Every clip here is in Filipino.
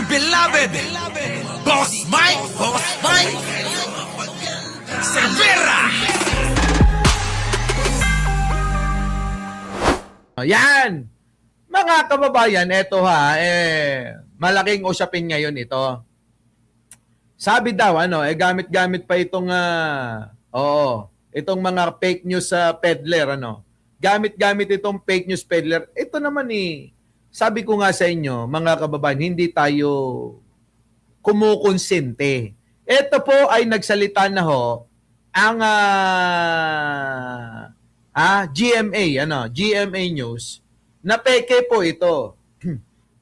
beloved Boss Mike Cervera. Yan! Mga kababayan, eto malaking usapin ngayon ito. Sabi daw, gamit-gamit pa itong, itong mga fake news peddler, Gamit-gamit itong fake news peddler. Ito naman sabi ko nga sa inyo, mga kababayan, hindi tayo kumukonsente. Ito po ay nagsalita na ang GMA News na peke po ito.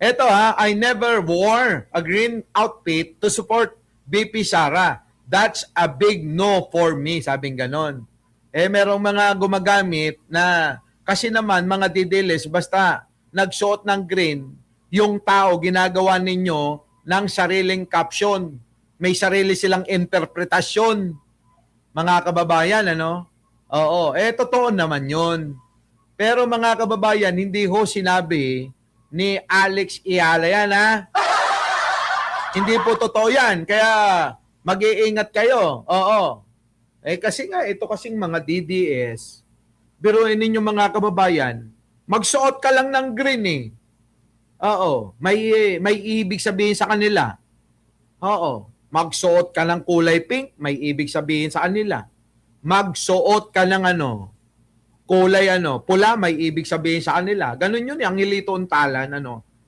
Ito I never wore a green outfit to support VP Sara. That's a big no for me, sabing ganon. Merong mga gumagamit na kasi naman mga didilis basta nagsuot ng green, yung tao ginagawa ninyo ng sariling caption. May sarili silang interpretasyon. Mga kababayan, Oo, totoo naman yun. Pero mga kababayan, hindi sinabi ni Alex Iala yan, Hindi po totoo yan. Kaya mag-iingat kayo. Oo. Kasi nga, ito kasing mga DDS, biruin ninyo mga kababayan, magsuot ka lang ng green Oo. May ibig sabihin sa kanila. Oo. Magsuot ka ng kulay pink, may ibig sabihin sa kanila. Magsuot ka ng kulay pula, may ibig sabihin sa kanila. Ganun yun, ang Hilito Untalan,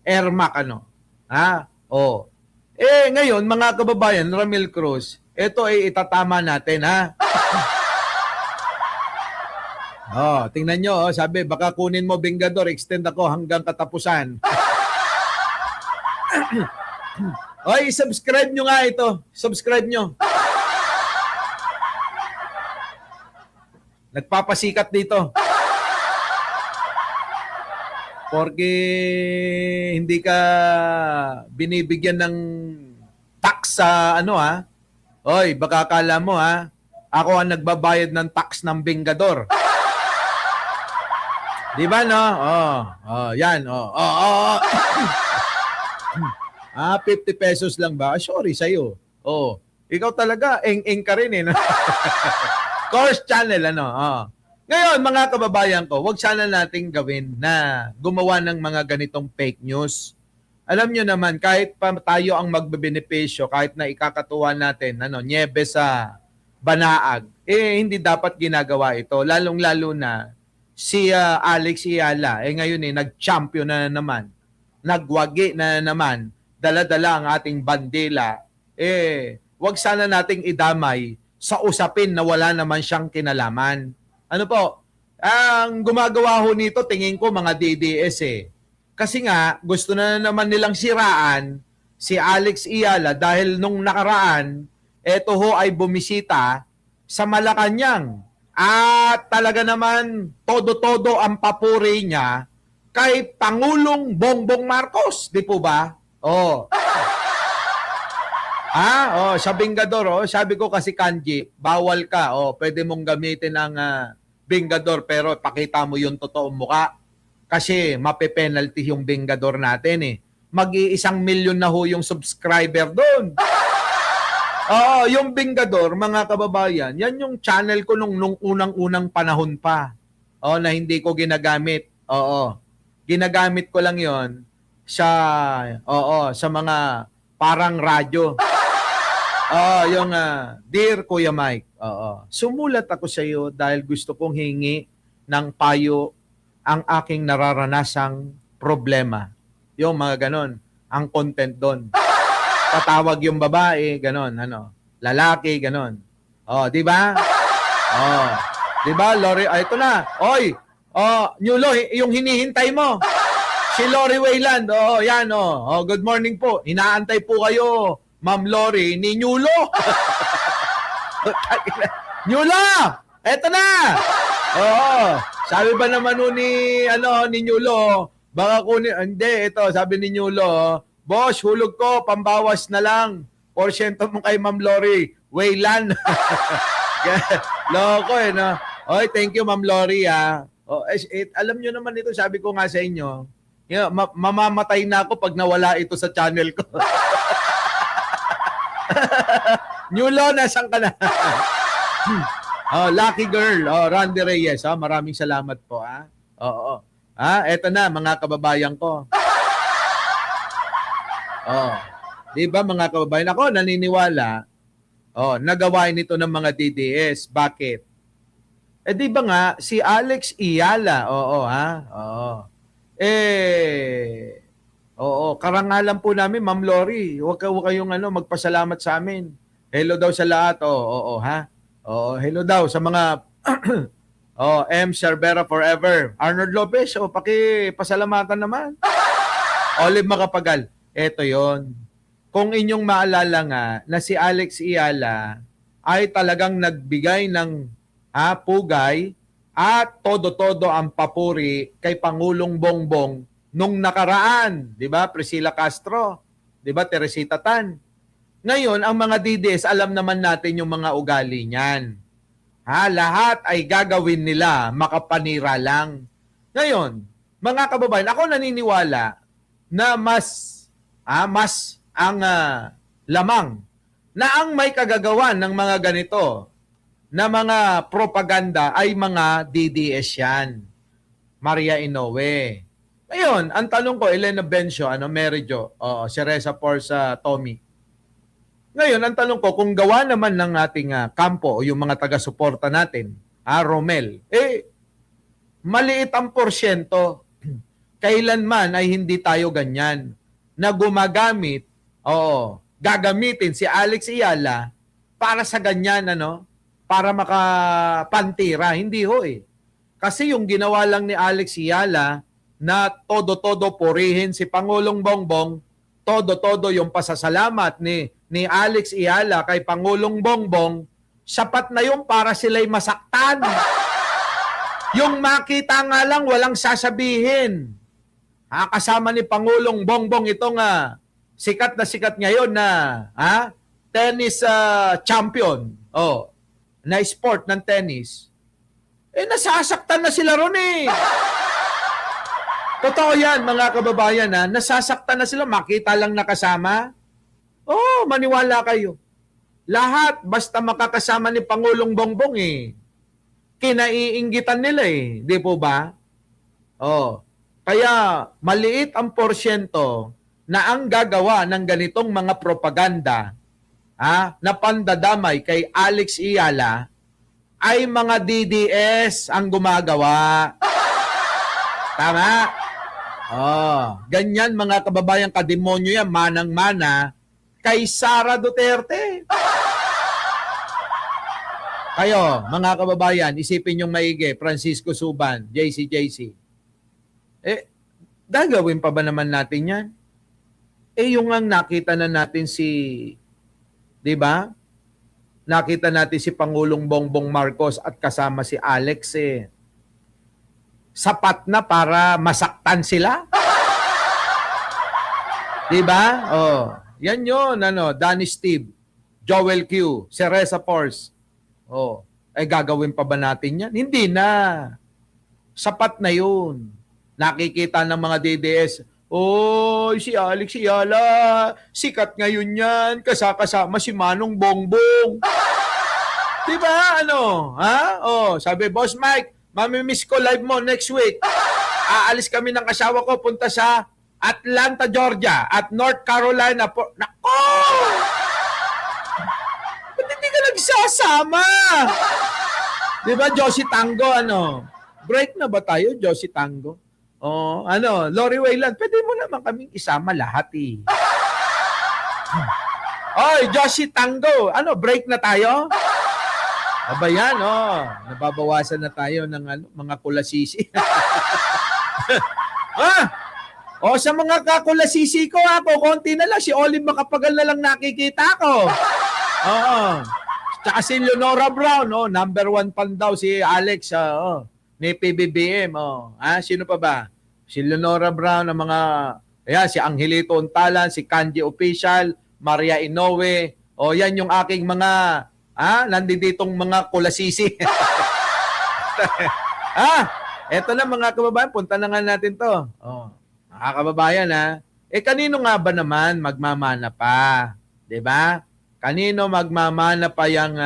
Ermac, ngayon, mga kababayan, Ramil Cruz, ito ay itatama natin, tingnan nyo, sabi, baka kunin mo, Bingador, extend ako hanggang katapusan. Subscribe nyo nga ito. Subscribe nyo. Nagpapasikat dito. Porque hindi ka binibigyan ng tax sa baka akala mo ako ang nagbabayad ng tax ng Bingador. Di ba yan 50 pesos lang ba? Sorry sa'yo. Ikaw talaga, eng ka rin Course channel, Ngayon, mga kababayan ko, wag sana nating gawin na gumawa ng mga ganitong fake news. Alam nyo naman, kahit pa tayo ang magbebenepisyo, kahit na ikakatuwa natin, nyebe sa banaag, hindi dapat ginagawa ito. Lalong-lalo na si Alex Iala, ngayon nag-champion na naman, nagwagi na naman, dala-dala ang ating bandila, wag sana nating idamay sa usapin na wala naman siyang kinalaman. Ano po? Ang gumagawa nito, tingin ko mga DDS Kasi nga, gusto na naman nilang siraan si Alex Iala dahil nung nakaraan, eto ay bumisita sa Malacanang. At talaga naman, todo-todo ang papuri niya kay Pangulong Bongbong Marcos. Di po ba? Sa Bingador, sabi ko kasi kanji, bawal ka. Pwede mong gamitin ang Bingador pero pakita mo yung totoong muka. Kasi mape-penalty yung Bingador natin Mag-1 milyon na yung subscriber doon. Yung Bingador, mga kababayan, yan yung channel ko nung unang-unang panahon pa. Na hindi ko ginagamit. Ginagamit ko lang yon sa mga parang radyo. Yung Dear Kuya Mike, sumulat ako sa iyo dahil gusto kong hingi ng payo ang aking nararanasang problema. Yung mga ganon, ang content doon. Tatawag yung babae, ganon, lalaki, ganon. Di ba? Di ba, Lori? Ito na. Nyulo, yung hinihintay mo. Si Lori Wayland, yan, good morning po. Inaantay po kayo, Ma'am Lori, ni Nyulo. Nyulo! Eto na! Sabi ba naman ni Nyulo, baka kunin, hindi, ito, sabi ni Nyulo, boss, hulog ko, pambawas na lang. Porsyento mo kay Ma'am Lori, Wayland. Loko thank you Ma'am Lori alam nyo naman ito, sabi ko nga sa inyo, Mamamatay na ako pag nawala ito sa channel ko. Nyulo, nasan ka na? Lucky girl. Randy Reyes. Maraming salamat po. Oo. Eto na, mga kababayan ko. Di ba mga kababayan? Ako naniniwala, nagawain ito ng mga DDS. Bakit? Di ba nga, si Alex Iyala, karangalan po namin, Ma'am Lori. Huwag kayong magpasalamat sa amin. Hello daw sa lahat. Hello daw sa mga M. Cervera Forever. Arnold Lopez, pakipasalamatan naman. Olive Macapagal. Eto yon. Kung inyong maalala nga na si Alex Iyala ay talagang nagbigay ng pugay at todo-todo ang papuri kay Pangulong Bongbong nung nakaraan, 'di ba? Priscilla Castro, 'di ba? Teresita Tan. Ngayon, ang mga DDS, alam naman natin yung mga ugali niyan. Lahat ay gagawin nila, makapanira lang. Ngayon, mga kababayan, ako naniniwala na mas ang lamang na ang may kagagawan ng mga ganito na mga propaganda ay mga DDS yan. Maria Inoue. Ngayon, ang tanong ko, Elena Bencio, Mary Jo, si Reza Porza, Tommy. Ngayon, ang tanong ko, kung gawa naman ng ating kampo o yung mga taga-suporta natin, Romel, maliit ang porsyento. Kailanman ay hindi tayo ganyan na gumagamit, gagamitin si Alex Iyala para sa ganyan, para makapantira. Hindi ho Kasi yung ginawa lang ni Alex Iyala na todo-todo purihin si Pangulong Bongbong, todo-todo yung pasasalamat ni Alex Iyala kay Pangulong Bongbong, sapat na yung para sila'y masaktan. Yung makita nga lang, walang sasabihin. Kasama ni Pangulong Bongbong itong sikat na sikat ngayon na tennis champion. Na sport ng tennis. Nasasaktan na sila ron Totoo yan, mga kababayan, nasasaktan na sila, makita lang nakasama. Maniwala kayo. Lahat, basta makakasama ni Pangulong Bongbong kinaiinggitan nila di po ba? Kaya maliit ang porsyento na ang gagawa ng ganitong mga propaganda na pandadamay kay Alex Iyala ay mga DDS ang gumagawa. Tama? Ganyan mga kababayan, kademonyo yan, manang-mana kay Sara Duterte. Kayo, mga kababayan, isipin yung maigi, Francisco Suban, JC. Gagawin pa ba naman natin yan? Yung ang nakita na natin di ba? Nakita natin si Pangulong Bongbong Marcos at kasama si Alex sapat na para masaktan sila. Di ba? Yan yun, Danny Steve, Joel Q, Cereza Force. Gagawin pa ba natin yan? Hindi na. Sapat na yun. Nakikita ng mga DDS, si Alex Iyala, sikat ngayon yan, kasama si Manong Bongbong. Diba, sabi, Boss Mike, mamimiss ko live mo next week. Aalis kami ng asawa ko, punta sa Atlanta, Georgia, at North Carolina. Nako! Ba't hindi ka nagsasama? Diba, Josie Tango, break na ba tayo, Josie Tango? Lori Wayland, pwede mo naman kaming isama lahat Josie Tango, break na tayo? Aba yan, nababawasan na tayo ng mga kulasisi. Sa mga kakulasisi ko, konti na lang, si Olive Macapagal na lang nakikita ko. Tsaka si Leonora Brown, number 1 fan daw si Alex, ni PBBM. Sino pa ba? Si Leonora Brown, ang mga, si Angelito Untalan, si Kanji Official, Maria Inoue. Yan yung aking mga, nanditong mga kulasisi. Eto na mga kababayan, punta na nga natin to. Mga kababayan ha, kanino nga ba naman magmamana pa? 'Di ba? Kanino magmamana pa yung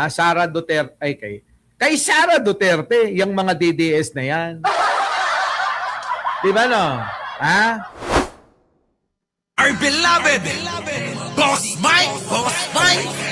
Sara Duterte ay kay Sara Duterte, yung mga DDS na yan. 'Di ba no? Ha? Our beloved Boss Mike, Boss Mike.